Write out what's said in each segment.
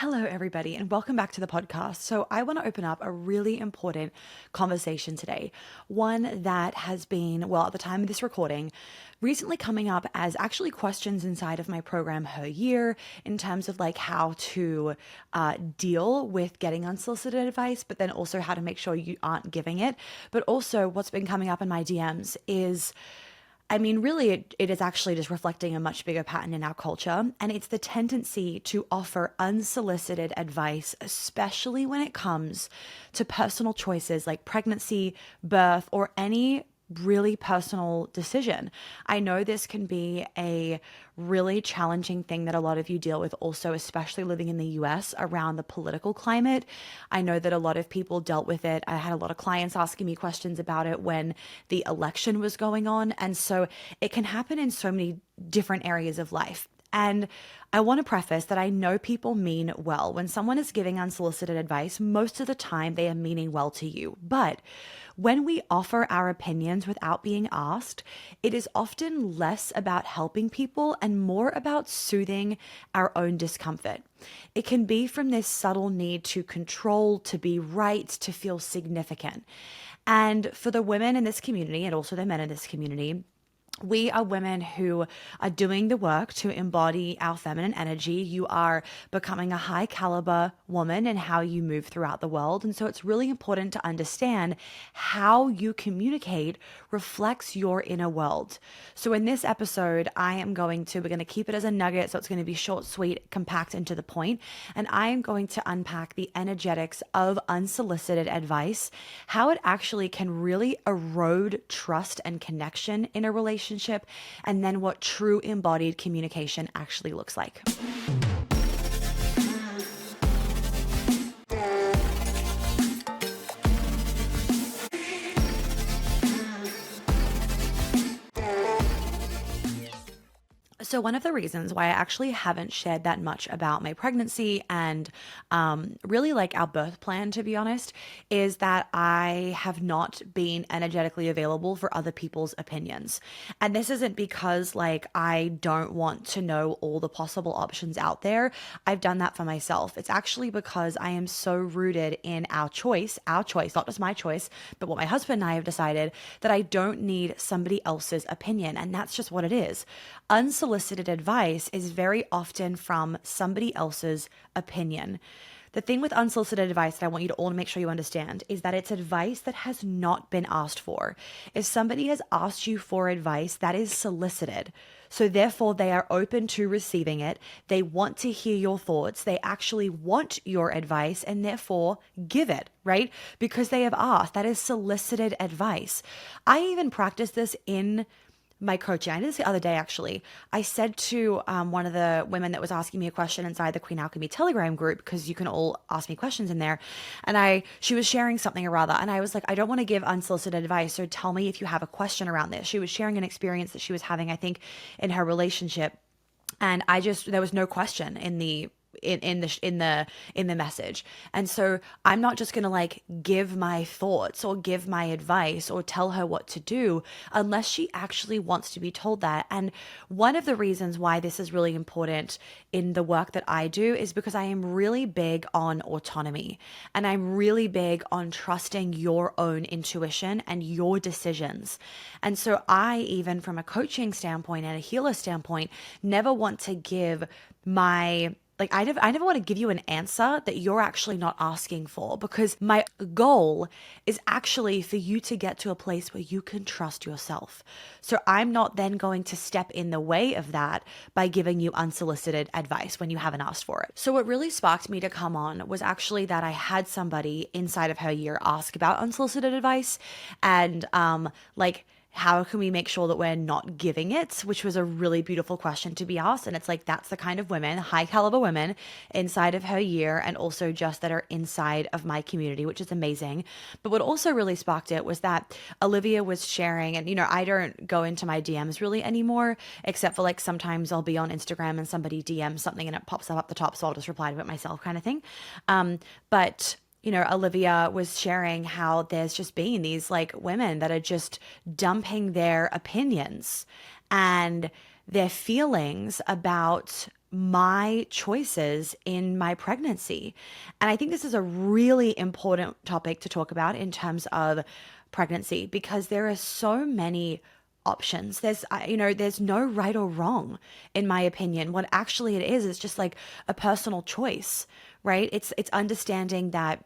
Hello, everybody, and welcome back to the podcast. So, I want to open up a really important conversation today. One that has been, well, at the time of this recording, recently coming up as actually questions inside of my program, Her Year, in terms of like how to deal with getting unsolicited advice, but then also how to make sure you aren't giving it. But also, what's been coming up in my DMs is really, it is actually just reflecting a much bigger pattern in our culture. And it's the tendency to offer unsolicited advice, especially when it comes to personal choices like pregnancy, birth, or any really personal decision. I know this can be a really challenging thing that a lot of you deal with also, especially living in the US around the political climate. I know that a lot of people dealt with it. I had a lot of clients asking me questions about it when the election was going on. And so it can happen in so many different areas of life. And I want to preface that I know people mean well. When someone is giving unsolicited advice, most of the time they are meaning well to you. But when we offer our opinions without being asked, it is often less about helping people and more about soothing our own discomfort. It can be from this subtle need to control, to be right, to feel significant. And for the women in this community and also the men in this community, we are women who are doing the work to embody our feminine energy. You are becoming a high caliber woman in how you move throughout the world. And so it's really important to understand how you communicate reflects your inner world. So in this episode, we're going to keep it as a nugget. So it's going to be short, sweet, compact, and to the point. And I am going to unpack the energetics of unsolicited advice, how it actually can really erode trust and connection in a relationship, and then what true embodied communication actually looks like. So one of the reasons why I actually haven't shared that much about my pregnancy and really like our birth plan, to be honest, is that I have not been energetically available for other people's opinions. And this isn't because like I don't want to know all the possible options out there. I've done that for myself. It's actually because I am so rooted in our choice, not just my choice, but what my husband and I have decided, that I don't need somebody else's opinion. And that's just what it is. Unsolicited advice is very often from somebody else's opinion. The thing with unsolicited advice that I want you to all make sure you understand is that it's advice that has not been asked for. If somebody has asked you for advice, that is solicited. So therefore, they are open to receiving it. They want to hear your thoughts. They actually want your advice and therefore give it, right? Because they have asked. That is solicited advice. I even practice this in my coaching. I did this the other day, actually. I said to one of the women that was asking me a question inside the Queen Alchemy Telegram group, because you can all ask me questions in there. And she was sharing something or other. And I was like, I don't want to give unsolicited advice. So tell me if you have a question around this. She was sharing an experience that she was having, I think, in her relationship. And there was no question in the message. And so I'm not just going to like give my thoughts or give my advice or tell her what to do unless she actually wants to be told that. And one of the reasons why this is really important in the work that I do is because I am really big on autonomy, and I'm really big on trusting your own intuition and your decisions. And so I, even from a coaching standpoint and a healer standpoint, never want to give I never want to give you an answer that you're actually not asking for, because my goal is actually for you to get to a place where you can trust yourself. So I'm not then going to step in the way of that by giving you unsolicited advice when you haven't asked for it. So what really sparked me to come on was actually that I had somebody inside of Her Year ask about unsolicited advice and how can we make sure that we're not giving it, which was a really beautiful question to be asked. And it's like, that's the kind of women, high caliber women inside of Her Year, and also just that are inside of my community, which is amazing. But what also really sparked it was that Olivia was sharing, and I don't go into my DMs really anymore, except for like sometimes I'll be on Instagram and somebody DMs something and it pops up the top, so I'll just reply to it myself, kind of thing. But Olivia was sharing how there's just been these like women that are just dumping their opinions and their feelings about my choices in my pregnancy. And I think this is a really important topic to talk about in terms of pregnancy, because there are so many options. There's no right or wrong, in my opinion. What actually it is just like a personal choice, right? It's understanding that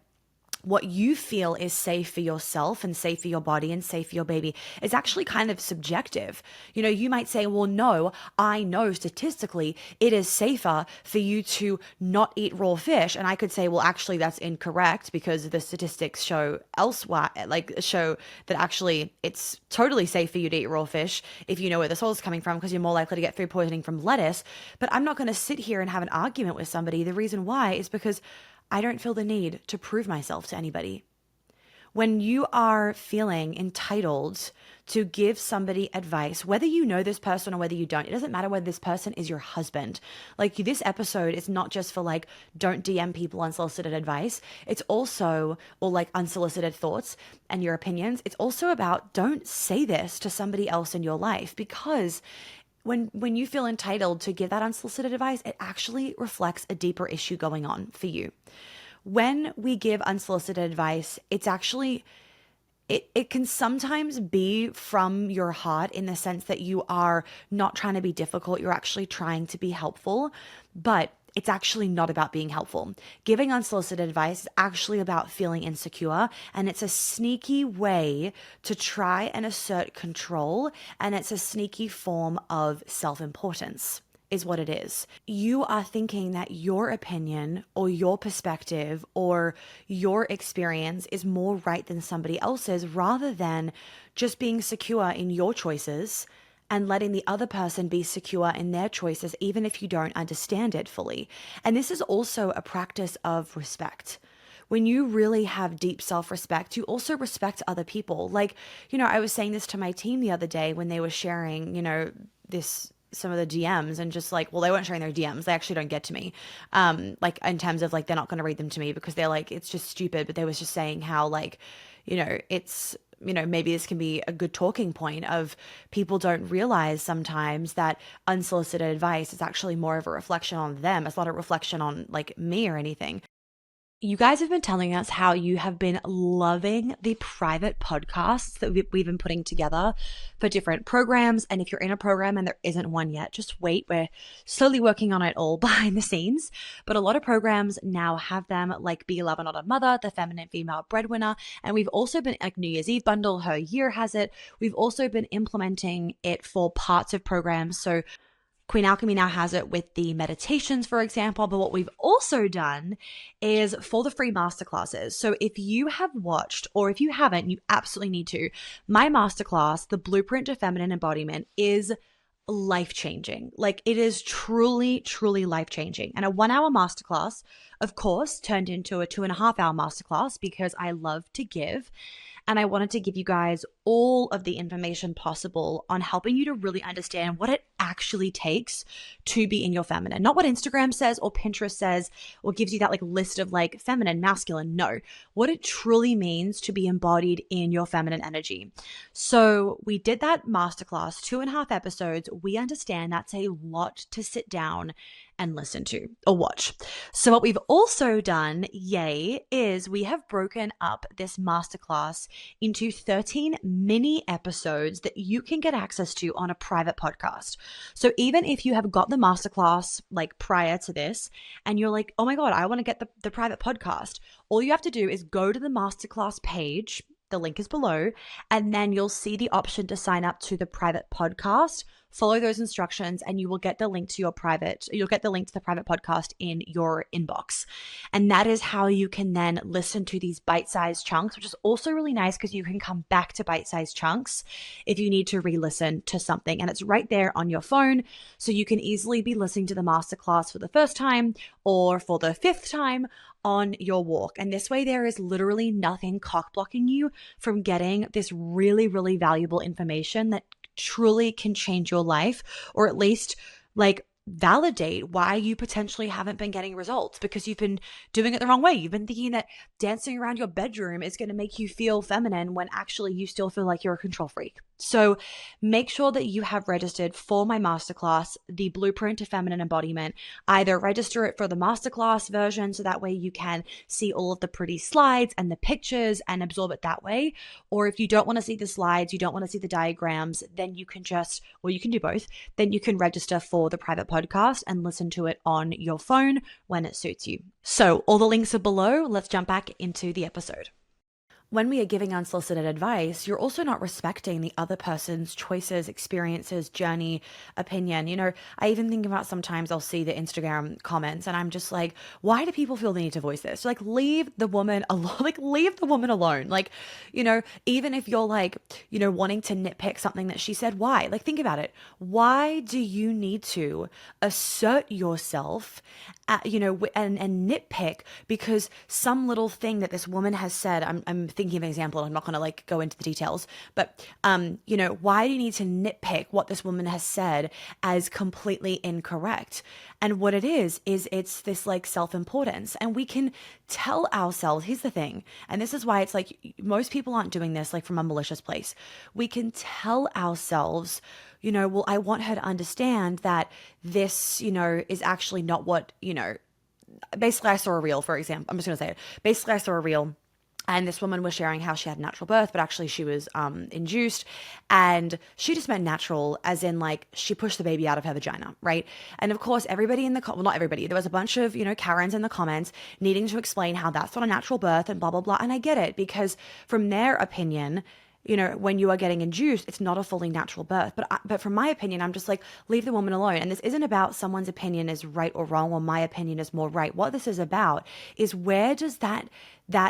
what you feel is safe for yourself and safe for your body and safe for your baby is actually kind of subjective. You might say, well, no, I know statistically it is safer for you to not eat raw fish. And I could say, well, actually, that's incorrect because the statistics show elsewhere, like show that actually it's totally safe for you to eat raw fish if you know where the soil is coming from, because you're more likely to get food poisoning from lettuce. But I'm not going to sit here and have an argument with somebody. The reason why is because I don't feel the need to prove myself to anybody. When you are feeling entitled to give somebody advice, whether you know this person or whether you don't, it doesn't matter whether this person is your husband. Like, this episode is not just for like, don't DM people unsolicited advice. It's also, or like unsolicited thoughts and your opinions. It's also about, don't say this to somebody else in your life, because when you feel entitled to give that unsolicited advice, it actually reflects a deeper issue going on for you. When we give unsolicited advice, it's actually, it can sometimes be from your heart, in the sense that you are not trying to be difficult, you're actually trying to be helpful, but it's actually not about being helpful. Giving unsolicited advice is actually about feeling insecure, and it's a sneaky way to try and assert control, and it's a sneaky form of self-importance, is what it is. You are thinking that your opinion or your perspective or your experience is more right than somebody else's, rather than just being secure in your choices and letting the other person be secure in their choices, even if you don't understand it fully. And this is also a practice of respect. When you really have deep self-respect, you also respect other people. Like, I was saying this to my team the other day when they were sharing, some of the DMs, and just like, well, they weren't sharing their DMs. They actually don't get to me. Like, in terms of like, they're not going to read them to me because they're like, it's just stupid. But they was just saying how like, it's, maybe this can be a good talking point of, people don't realize sometimes that unsolicited advice is actually more of a reflection on them. It's not a reflection on like me or anything. You guys have been telling us how you have been loving the private podcasts that we've been putting together for different programs. And if you're in a program and there isn't one yet, just wait. We're slowly working on it all behind the scenes. But a lot of programs now have them, like Be a Lover, Not a Mother, the Feminine Female Breadwinner. And we've also been, like New Year's Eve Bundle, Her Year has it. We've also been implementing it for parts of programs. So Queen Alchemy now has it with the meditations, for example. But what we've also done is for the free masterclasses. So if you have watched, or if you haven't, you absolutely need to. My masterclass, The Blueprint to Feminine Embodiment, is life-changing. Like, it is truly, truly life-changing. And a 1-hour masterclass, of course, turned into a 2.5-hour masterclass, because I love to give. And I wanted to give you guys all of the information possible on helping you to really understand what it actually takes to be in your feminine. Not what Instagram says or Pinterest says or gives you that like list of like feminine, masculine. No, what it truly means to be embodied in your feminine energy. So we did that masterclass, 2.5 episodes. We understand that's a lot to sit down and listen to or watch. So what we've also done, yay, is we have broken up this masterclass into 13 mini episodes that you can get access to on a private podcast. So even if you have got the masterclass like prior to this and you're like, oh my God, I want to get the private podcast, all you have to do is go to the masterclass page. The link is below, and then you'll see the option to sign up to the private podcast. Follow those instructions and you will get the link to the private podcast in your inbox. And that is how you can then listen to these bite-sized chunks, which is also really nice because you can come back to bite-sized chunks if you need to re-listen to something. And it's right there on your phone. So you can easily be listening to the masterclass for the first time or for the 5th time on your walk. And this way there is literally nothing cock blocking you from getting this really, really valuable information that truly can change your life, or at least like validate why you potentially haven't been getting results, because you've been doing it the wrong way. You've been thinking that dancing around your bedroom is going to make you feel feminine when actually you still feel like you're a control freak. So make sure that you have registered for my masterclass, the Blueprint to Feminine Embodiment. Either register it for the masterclass version so that way you can see all of the pretty slides and the pictures and absorb it that way. Or if you don't want to see the slides, you don't want to see the diagrams, then you can you can do both. Then you can register for the private podcast and listen to it on your phone when it suits you. So all the links are below. Let's jump back into the episode. When we are giving unsolicited advice, you're also not respecting the other person's choices, experiences, journey, opinion. I even think about sometimes I'll see the Instagram comments and I'm just like, why do people feel the need to voice this? Like, leave the woman alone. Leave the woman alone. Even if you're wanting to nitpick something that she said, why? Think about it. Why do you need to assert yourself, and nitpick because some little thing that this woman has said? I'm thinking of an example. I'm not going to go into the details, but why do you need to nitpick what this woman has said as completely incorrect? And what it is it's this self-importance, and we can tell ourselves, here's the thing, and this is why it's most people aren't doing this from a malicious place. We can tell ourselves, well, I want her to understand that this, is actually not what, basically I saw a reel, for example. I'm just going to say it. Basically, I saw a reel and this woman was sharing how she had natural birth, but actually she was induced, and she just meant natural as in she pushed the baby out of her vagina, right? And of course, everybody in the, well, not everybody, there was a bunch of, Karens in the comments needing to explain how that's not a natural birth and blah, blah, blah. And I get it, because from their opinion, when you are getting induced, it's not a fully natural birth. But from my opinion, I'm just leave the woman alone. And this isn't about someone's opinion is right or wrong, or my opinion is more right. What this is about is, where does that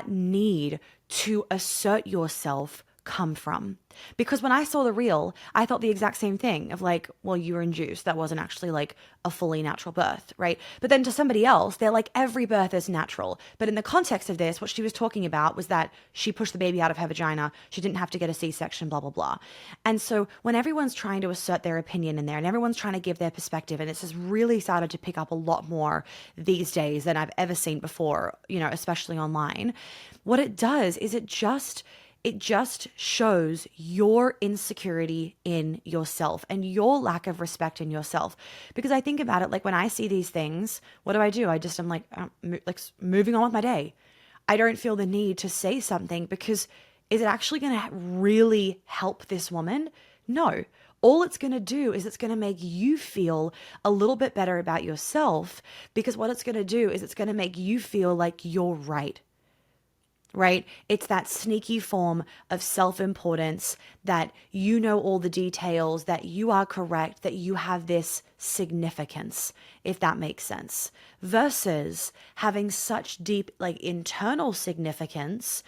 need to assert yourself come from? Because when I saw the reel, I thought the exact same thing of well, you were induced. That wasn't actually a fully natural birth, right? But then to somebody else, they're every birth is natural. But in the context of this, what she was talking about was that she pushed the baby out of her vagina. She didn't have to get a C-section, blah, blah, blah. And so when everyone's trying to assert their opinion in there and everyone's trying to give their perspective, and this has really started to pick up a lot more these days than I've ever seen before, especially online, what it does is it just shows your insecurity in yourself and your lack of respect in yourself. Because I think about it, when I see these things, what do? I'm moving on with my day. I don't feel the need to say something, because is it actually going to really help this woman? No. All it's going to do is it's going to make you feel a little bit better about yourself, because what it's going to do is it's going to make you feel like you're right. Right? It's that sneaky form of self-importance that you know all the details, that you are correct, that you have this significance, if that makes sense, versus having such deep internal significance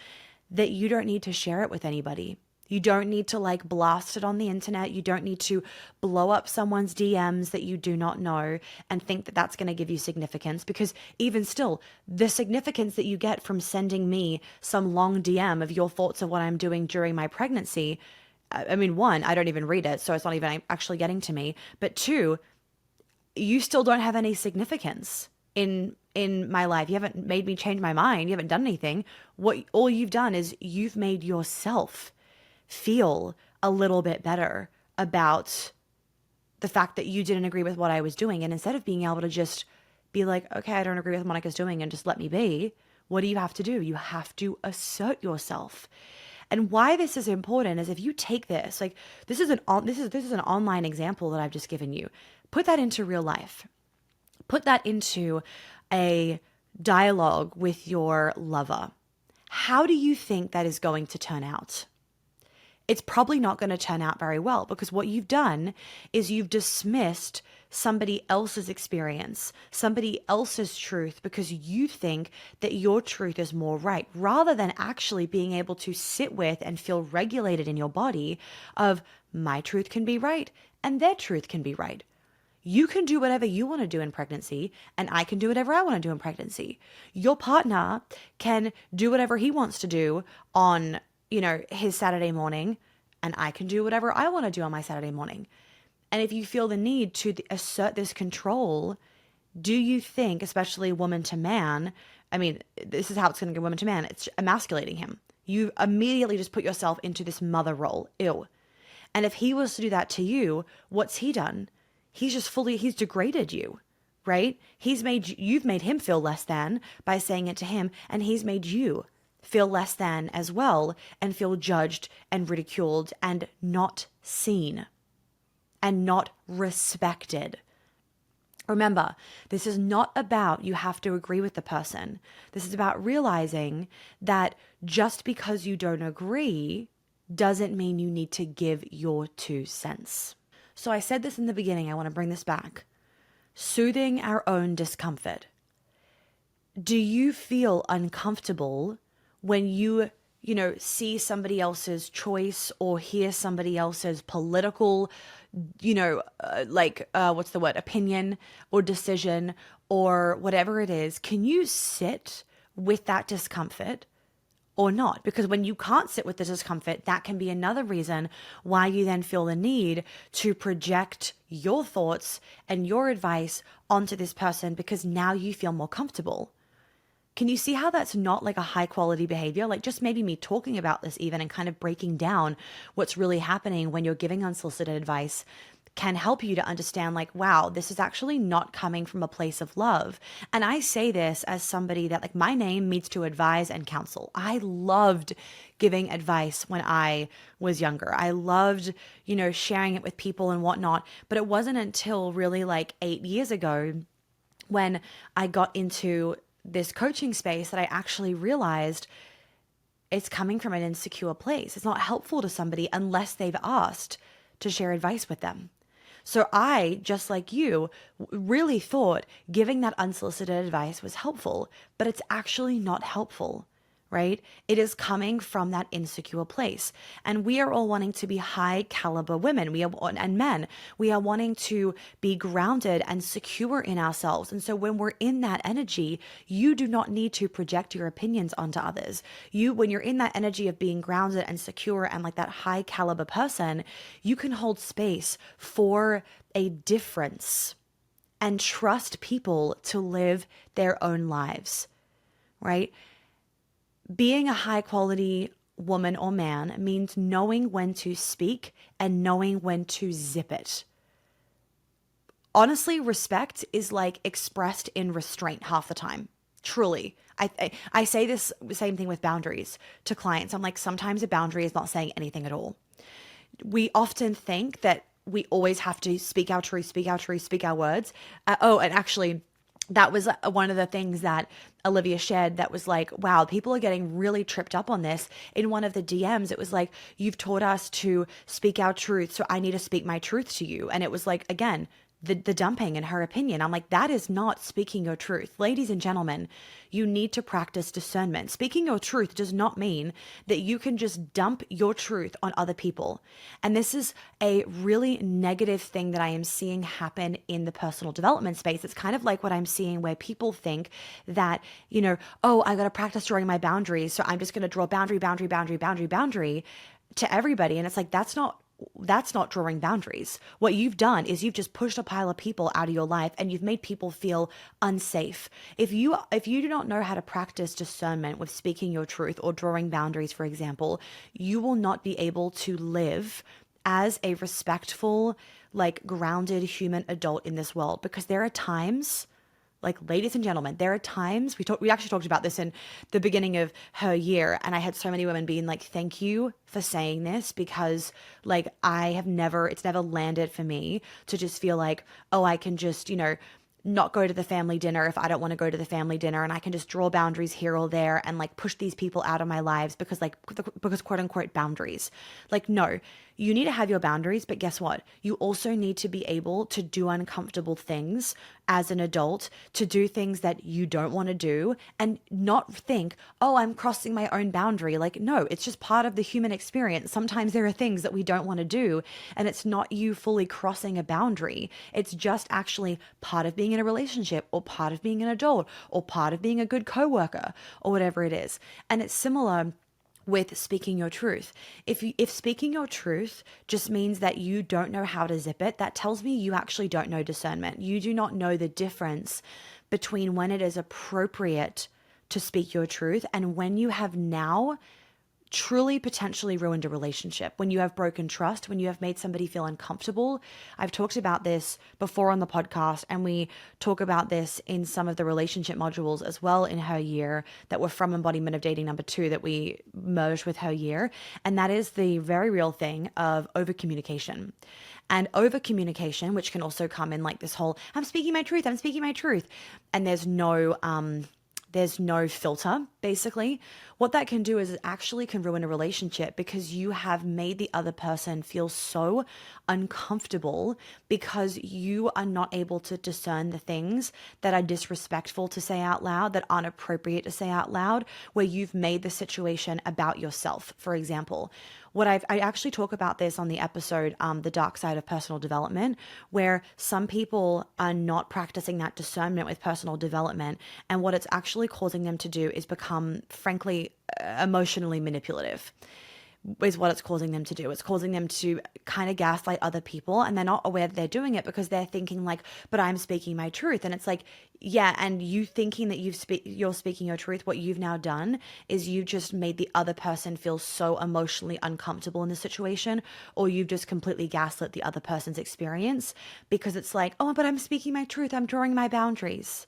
that you don't need to share it with anybody. You don't need to blast it on the internet. You don't need to blow up someone's DMs that you do not know and think that that's going to give you significance, because even still, the significance that you get from sending me some long DM of your thoughts of what I'm doing during my pregnancy, one, I don't even read it, so it's not even actually getting to me. But two, you still don't have any significance in my life. You haven't made me change my mind. You haven't done anything. All you've done is you've made yourself feel a little bit better about the fact that you didn't agree with what I was doing. And instead of being able to just be okay, I don't agree with what Monica's doing, and just let me be, what do you have to do? You have to assert yourself. And why this is important is, if you take this, this is an online example that I've just given you. Put that into real life. Put that into a dialogue with your lover. How do you think that is going to turn out? It's probably not going to turn out very well, because what you've done is you've dismissed somebody else's experience, somebody else's truth, because you think that your truth is more right, rather than actually being able to sit with and feel regulated in your body of, my truth can be right and their truth can be right. You can do whatever you want to do in pregnancy, and I can do whatever I want to do in pregnancy. Your partner can do whatever he wants to do on his Saturday morning, and I can do whatever I want to do on my Saturday morning. And if you feel the need to assert this control, do you think, especially woman to man, I mean, this is how it's going to go woman to man, it's emasculating him. You immediately just put yourself into this mother role. Ew. And if he was to do that to you, what's he done? He's degraded you, right? You've made him feel less than by saying it to him, and he's made you feel less than as well and feel judged and ridiculed and not seen and not respected. Remember, this is not about you have to agree with the person. This is about realizing that just because you don't agree doesn't mean you need to give your 2 cents. So I said this in the beginning, I want to bring this back. Soothing our own discomfort. Do you feel uncomfortable when you see somebody else's choice or hear somebody else's political, opinion or decision or whatever it is? Can you sit with that discomfort or not? Because when you can't sit with the discomfort, that can be another reason why you then feel the need to project your thoughts and your advice onto this person because now you feel more comfortable. Can you see how that's not like a high quality behavior? Like just maybe me talking about this even and kind of breaking down what's really happening when you're giving unsolicited advice can help you to understand like, wow, this is actually not coming from a place of love. And I say this as somebody that like my name means to advise and counsel. I loved giving advice when I was younger. I loved, sharing it with people and whatnot. But it wasn't until really like 8 years ago when I got into this coaching space that I actually realized it's coming from an insecure place. It's not helpful to somebody unless they've asked to share advice with them. So I, just like you, really thought giving that unsolicited advice was helpful, but it's actually not helpful, right? It is coming from that insecure place. And we are all wanting to be high caliber women and men. We are wanting to be grounded and secure in ourselves. And so when we're in that energy, you do not need to project your opinions onto others. When you're in that energy of being grounded and secure and like that high caliber person, you can hold space for a difference and trust people to live their own lives, right? Being a high quality woman or man means knowing when to speak and knowing when to zip it. Honestly, respect is like expressed in restraint half the time. Truly. I say this same thing with boundaries to clients. I'm like, sometimes a boundary is not saying anything at all. We often think that we always have to speak our truth, speak our words. And actually, that was one of the things that Olivia shared that was like, wow, people are getting really tripped up on this. In one of the DMs, it was like, you've taught us to speak our truth, so I need to speak my truth to you. And it was like, again, the dumping in her opinion. I'm like, that is not speaking your truth. Ladies and gentlemen, you need to practice discernment. Speaking your truth does not mean that you can just dump your truth on other people. And this is a really negative thing that I am seeing happen in the personal development space. It's kind of like what I'm seeing where people think that, oh, I got to practice drawing my boundaries. So I'm just going to draw boundary to everybody. And it's like, that's not drawing boundaries. What you've done is you've just pushed a pile of people out of your life and you've made people feel unsafe. If you do not know how to practice discernment with speaking your truth or drawing boundaries, for example, you will not be able to live as a respectful, like grounded human adult in this world, because there are times, like, ladies and gentlemen, there are times, we actually talked about this in the beginning of her year, and I had so many women being like, thank you for saying this, because like it's never landed for me to just feel like, oh, I can just, not go to the family dinner if I don't want to go to the family dinner, and I can just draw boundaries here or there and like push these people out of my lives because quote unquote boundaries. Like, no, you need to have your boundaries, but guess what? You also need to be able to do uncomfortable things as an adult, to do things that you don't want to do and not think, oh, I'm crossing my own boundary. Like, no, it's just part of the human experience. Sometimes there are things that we don't want to do, and it's not you fully crossing a boundary. It's just actually part of being in a relationship, or part of being an adult, or part of being a good coworker, or whatever it is. And it's similar with speaking your truth. If speaking your truth just means that you don't know how to zip it, that tells me you actually don't know discernment. You do not know the difference between when it is appropriate to speak your truth and when you have now truly potentially ruined a relationship, when you have broken trust, when you have made somebody feel uncomfortable. I've talked about this before on the podcast, and we talk about this in some of the relationship modules as well in her year that were from Embodiment of Dating #2 that we merged with her year. And that is the very real thing of over communication. And over communication, which can also come in like this whole, I'm speaking my truth, I'm speaking my truth. And there's no filter, basically. What that can do is it actually can ruin a relationship because you have made the other person feel so uncomfortable because you are not able to discern the things that are disrespectful to say out loud, that aren't appropriate to say out loud, where you've made the situation about yourself, for example. I actually talk about this on the episode, The Dark Side of Personal Development, where some people are not practicing that discernment with personal development. And what it's actually causing them to do is become, frankly, emotionally manipulative. Is what it's causing them to do. It's causing them to kind of gaslight other people, and they're not aware that they're doing it because they're thinking like, but I'm speaking my truth. And it's like, yeah, and you thinking that you're speaking your truth, what you've now done is you've just made the other person feel so emotionally uncomfortable in the situation, or you've just completely gaslit the other person's experience because it's like, oh, but I'm speaking my truth. I'm drawing my boundaries.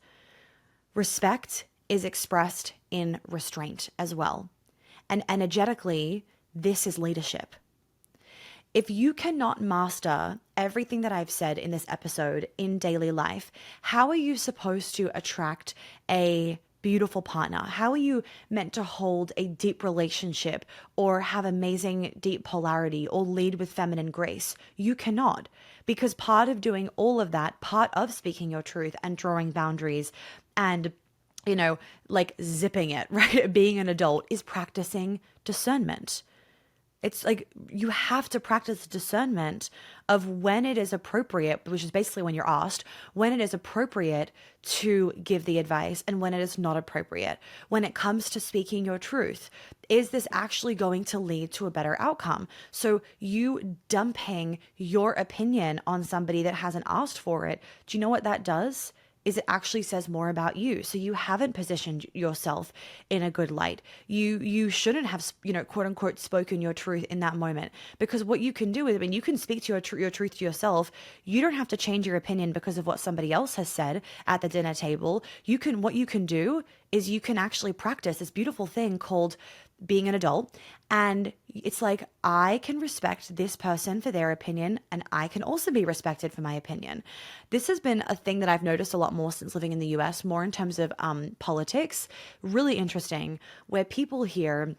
Respect is expressed in restraint as well. And energetically, this is leadership. If you cannot master everything that I've said in this episode in daily life, how are you supposed to attract a beautiful partner? How are you meant to hold a deep relationship or have amazing deep polarity or lead with feminine grace? You cannot, because part of doing all of that, part of speaking your truth and drawing boundaries and like zipping it, right? Being an adult is practicing discernment. It's like you have to practice discernment of when it is appropriate, which is basically when you're asked, when it is appropriate to give the advice and when it is not appropriate. When it comes to speaking your truth, is this actually going to lead to a better outcome? So you dumping your opinion on somebody that hasn't asked for it, do you know what that does? Is it actually says more about you. So you haven't positioned yourself in a good light. You shouldn't have, quote unquote, spoken your truth in that moment, because what you can do is, you can speak to your truth to yourself. You don't have to change your opinion because of what somebody else has said at the dinner table. What you can do is you can actually practice this beautiful thing called being an adult. And it's like, I can respect this person for their opinion, and I can also be respected for my opinion. This has been a thing that I've noticed a lot more since living in the US, more in terms of politics. Really interesting, where people here,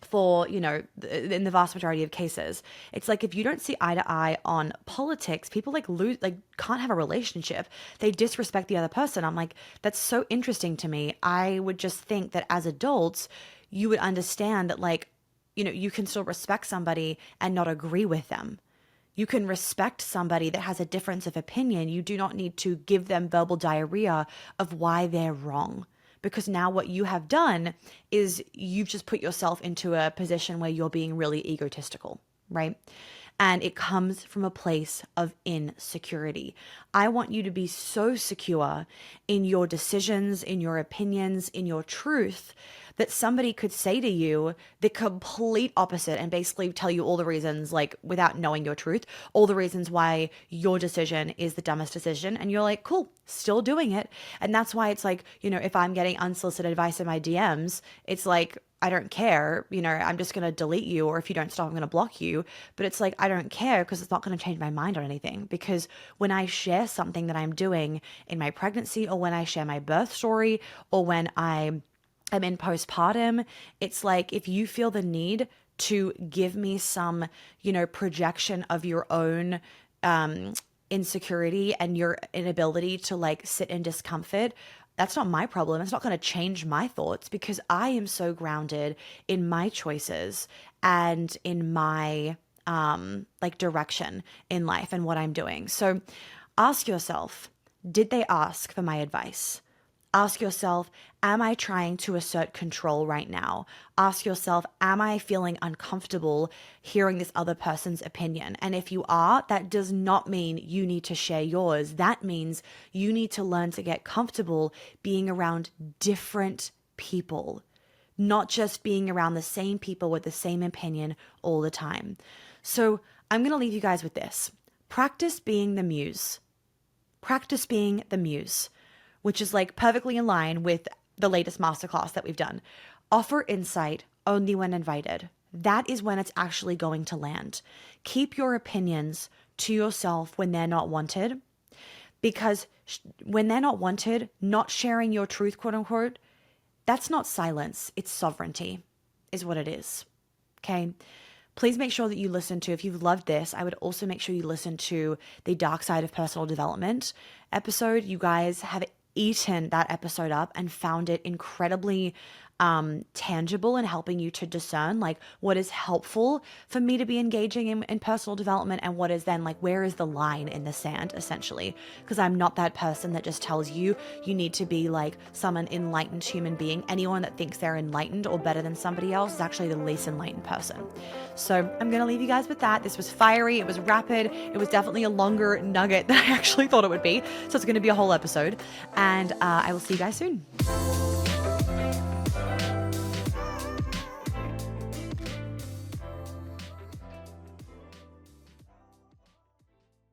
for, in the vast majority of cases, it's like if you don't see eye to eye on politics, people can't have a relationship. They disrespect the other person. I'm like, that's so interesting to me. I would just think that as adults, you would understand that you can still respect somebody and not agree with them. You can respect somebody that has a difference of opinion. You do not need to give them verbal diarrhea of why they're wrong. Because now what you have done is you've just put yourself into a position where you're being really egotistical, right? And it comes from a place of insecurity. I want you to be so secure in your decisions, in your opinions, in your truth, that somebody could say to you the complete opposite and basically tell you all the reasons, like without knowing your truth, all the reasons why your decision is the dumbest decision. And you're like, cool, still doing it. And that's why it's like, if I'm getting unsolicited advice in my DMs, it's like, I don't care, I'm just going to delete you, or if you don't stop, I'm going to block you. But it's like, I don't care, because it's not going to change my mind on anything. Because when I share something that I'm doing in my pregnancy, or when I share my birth story, or when I'm in postpartum, it's like, if you feel the need to give me some, projection of your own insecurity and your inability to sit in discomfort, that's not my problem. It's not going to change my thoughts, because I am so grounded in my choices and in my direction in life and what I'm doing. So ask yourself, did they ask for my advice? Ask yourself, am I trying to assert control right now? Ask yourself, am I feeling uncomfortable hearing this other person's opinion? And if you are, that does not mean you need to share yours. That means you need to learn to get comfortable being around different people, not just being around the same people with the same opinion all the time. So I'm going to leave you guys with this. Practice being the muse. Practice being the muse, which is like perfectly in line with the latest masterclass that we've done. Offer insight only when invited. That is when it's actually going to land. Keep your opinions to yourself when they're not wanted, because when they're not wanted, not sharing your truth, quote unquote, that's not silence, it's sovereignty, is what it is. Okay? Please make sure that you listen to, if you've loved this, I would also make sure you listen to the Dark Side of Personal Development episode. You guys have eaten that episode up and found it incredibly tangible in helping you to discern like what is helpful for me to be engaging in personal development, and what is then like, where is the line in the sand, essentially, because I'm not that person that just tells you you need to be like some enlightened human being. Anyone that thinks they're enlightened or better than somebody else is actually the least enlightened person. So I'm going to leave you guys with that. This was fiery. It was rapid. It was definitely a longer nugget than I actually thought it would be. So it's going to be a whole episode, and I will see you guys soon.